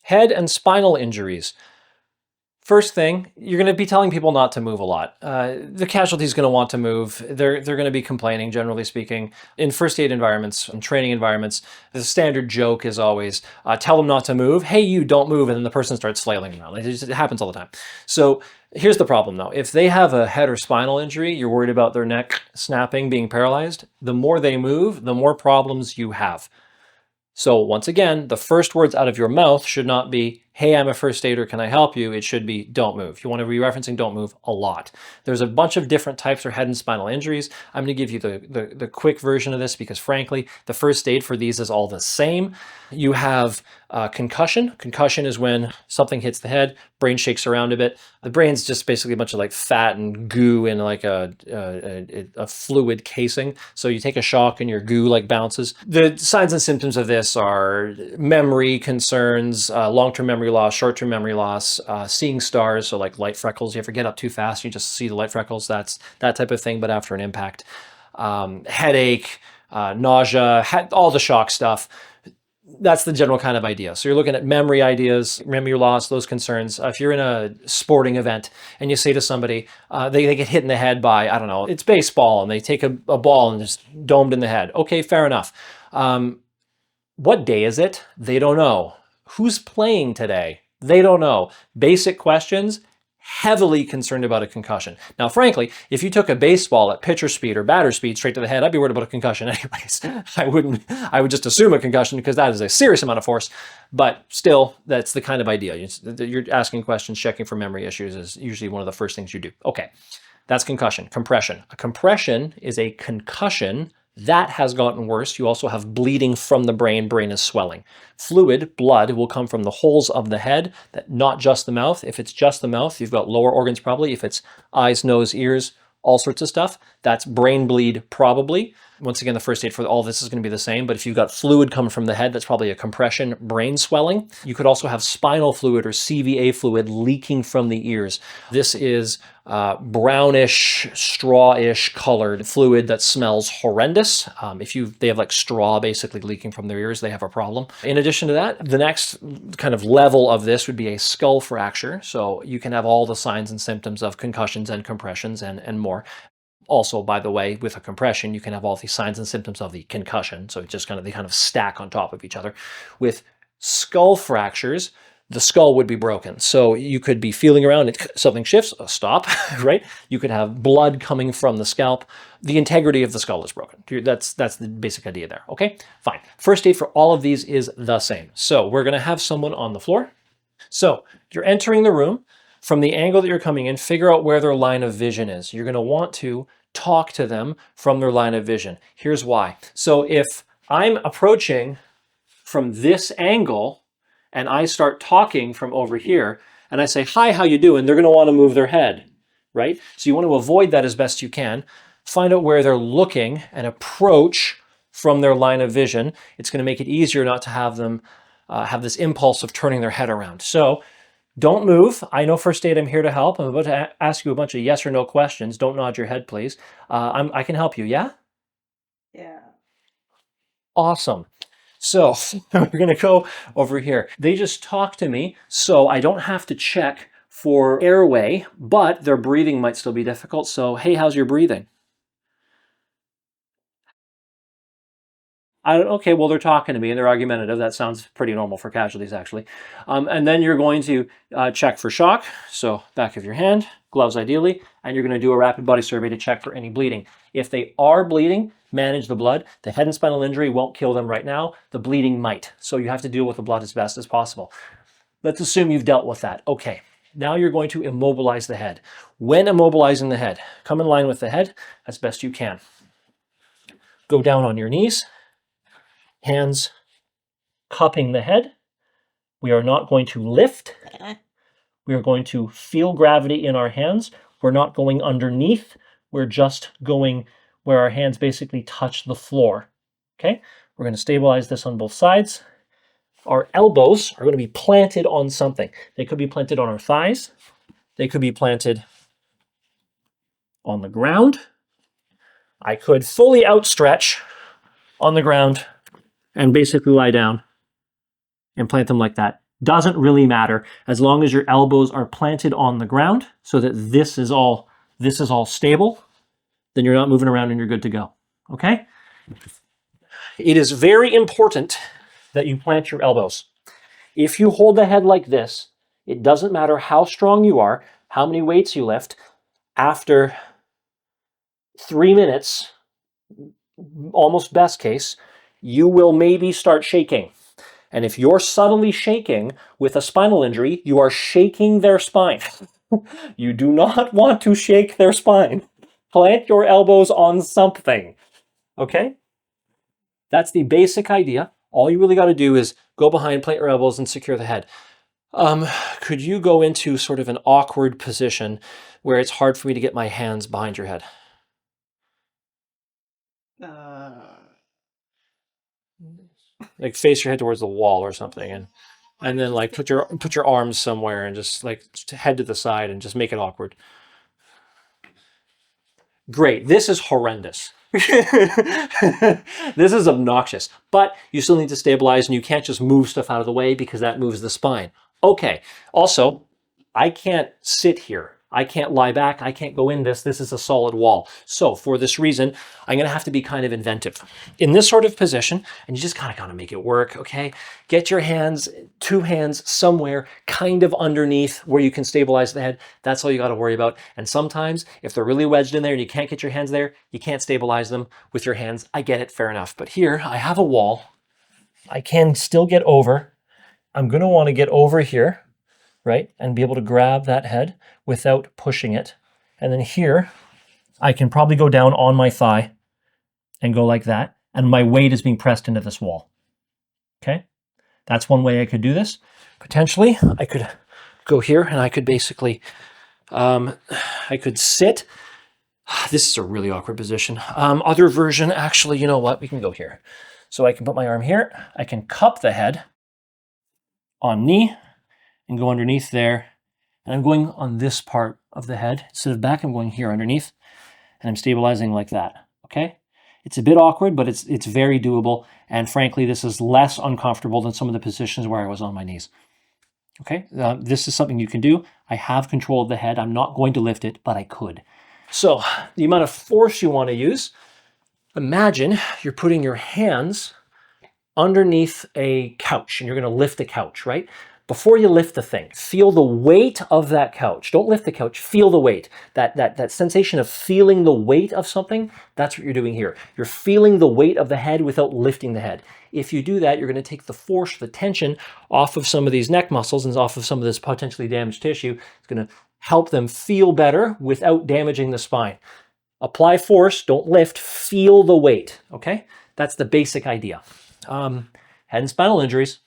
Head and spinal injuries. First thing, you're going to be telling people not to move a lot. The casualty is going to want to move. They're going to be complaining, generally speaking. In first aid environments and training environments, the standard joke is always, tell them not to move. Hey, you don't move. And then the person starts flailing around. It happens all the time. So here's the problem, though. If they have a head or spinal injury, you're worried about their neck snapping, being paralyzed. The more they move, the more problems you have. So once again, the first words out of your mouth should not be, hey, I'm a first aider, can I help you? It should be, don't move. You want to be referencing don't move a lot. There's a bunch of different types of head and spinal injuries. I'm going to give you the quick version of this because frankly, the first aid for these is all the same. You have concussion. Concussion is when something hits the head, brain shakes around a bit. The brain's just basically a bunch of like fat and goo in like a fluid casing. So you take a shock and your goo like bounces. The signs and symptoms of this are memory concerns, long-term memory loss, short-term memory loss, seeing stars, so like light freckles. You ever get up too fast, you just see the light freckles. That's that type of thing, but after an impact. Headache, nausea, all the shock stuff. That's the general kind of idea. So you're looking at memory ideas, memory loss, those concerns. If you're in a sporting event and you say to somebody, they get hit in the head by, I don't know, it's baseball, and they take a ball and just domed in the head. Okay, fair enough. What day is it? They don't know. Who's playing today? They don't know. Basic questions, heavily concerned about a concussion. Now, frankly, if you took a baseball at pitcher speed or batter speed straight to the head, I'd be worried about a concussion anyways. I would just assume a concussion because that is a serious amount of force, but still, that's the kind of idea. You're asking questions, checking for memory issues is usually one of the first things you do. Okay, that's concussion. Compression. A compression is a concussion that has gotten worse. You also have bleeding from the brain. Brain is swelling. Fluid, blood, will come from the holes of the head, not just the mouth. If it's just the mouth, you've got lower organs probably. If it's eyes, nose, ears, all sorts of stuff, that's brain bleed probably. Once again, the first aid for all this is going to be the same, but if you've got fluid coming from the head, that's probably a compression, brain swelling. You could also have spinal fluid or CVA fluid leaking from the ears. This is brownish, straw-ish colored fluid that smells horrendous. They have like straw basically leaking from their ears, they have a problem. In addition to that, the next kind of level of this would be a skull fracture. So you can have all the signs and symptoms of concussions and compressions and more. Also, by the way, with a compression, you can have all the signs and symptoms of the concussion. So just they kind of stack on top of each other. With skull fractures, the skull would be broken. So you could be feeling around, something shifts, stop, right? You could have blood coming from the scalp. The integrity of the skull is broken. That's the basic idea there, okay? Fine. First aid for all of these is the same. So we're gonna have someone on the floor. So you're entering the room. From the angle that you're coming in, figure out where their line of vision is. You're going to want to talk to them from their line of vision. Here's why. So if I'm approaching from this angle and I start talking from over here and I say, hi, how you doing? They're going to want to move their head, right? So you want to avoid that as best you can. Find out where they're looking and approach from their line of vision. It's going to make it easier not to have them have this impulse of turning their head around. So don't move. I know first aid, I'm here to help. I'm about to ask you a bunch of yes or no questions. Don't nod your head, please. I can help you, yeah? Yeah. Awesome. So we're going to go over here. They just talk to me, so I don't have to check for airway, but their breathing might still be difficult. So, hey, how's your breathing? Okay, well, they're talking to me and they're argumentative. That sounds pretty normal for casualties, actually. And then you're going to check for shock. So back of your hand, gloves ideally, and you're going to do a rapid body survey to check for any bleeding. If they are bleeding, manage the blood. The head and spinal injury won't kill them right now. The bleeding might. So you have to deal with the blood as best as possible. Let's assume you've dealt with that. Okay, now you're going to immobilize the head. When immobilizing the head, come in line with the head as best you can. Go down on your knees. Hands cupping the head. We are not going to lift. We are going to feel gravity in our hands. We're not going underneath. We're just going where our hands basically touch the floor. Okay? We're going to stabilize this on both sides. Our elbows are going to be planted on something. They could be planted on our thighs. They could be planted on the ground. I could fully outstretch on the ground and basically lie down and plant them like that. Doesn't really matter as long as your elbows are planted on the ground so that this is all stable, then you're not moving around and you're good to go. Okay? It is very important that you plant your elbows. If you hold the head like this, it doesn't matter how strong you are, how many weights you lift, after 3 minutes, almost best case, you will maybe start shaking. And if you're subtly shaking with a spinal injury, you are shaking their spine. You do not want to shake their spine. Plant your elbows on something, okay? That's the basic idea. All you really got to do is go behind, plant your elbows, and secure the head. Could you go into sort of an awkward position where it's hard for me to get my hands behind your head? Like face your head towards the wall or something, and then like put your arms somewhere and just like head to the side and just make it awkward. Great. This is horrendous. This is obnoxious, but you still need to stabilize and you can't just move stuff out of the way because that moves the spine. Okay. Also, I can't sit here. I can't lie back. I can't go in this. This is a solid wall. So for this reason, I'm going to have to be kind of inventive. In this sort of position, and you just kind of got to make it work, okay? Get your hands, 2 hands somewhere kind of underneath where you can stabilize the head. That's all you got to worry about. And sometimes if they're really wedged in there and you can't get your hands there, you can't stabilize them with your hands. I get it, fair enough. But here I have a wall. I can still get over. I'm going to want to get over here, right? And be able to grab that head without pushing it. And then here, I can probably go down on my thigh and go like that. And my weight is being pressed into this wall. Okay? That's one way I could do this. Potentially, I could go here and I could basically, I could sit. This is a really awkward position. Other version, actually, you know what? We can go here. So I can put my arm here. I can cup the head on knee and go underneath there. And I'm going on this part of the head. Instead of back, I'm going here underneath. And I'm stabilizing like that, okay? It's a bit awkward, but it's very doable. And frankly, this is less uncomfortable than some of the positions where I was on my knees. Okay, this is something you can do. I have control of the head. I'm not going to lift it, but I could. So the amount of force you want to use, imagine you're putting your hands underneath a couch and you're going to lift the couch, right? Before you lift the thing, feel the weight of that couch. Don't lift the couch, feel the weight. That sensation of feeling the weight of something, that's what you're doing here. You're feeling the weight of the head without lifting the head. If you do that, you're going to take the force, the tension off of some of these neck muscles and off of some of this potentially damaged tissue. It's going to help them feel better without damaging the spine. Apply force, don't lift, feel the weight, okay? That's the basic idea. Head and spinal injuries.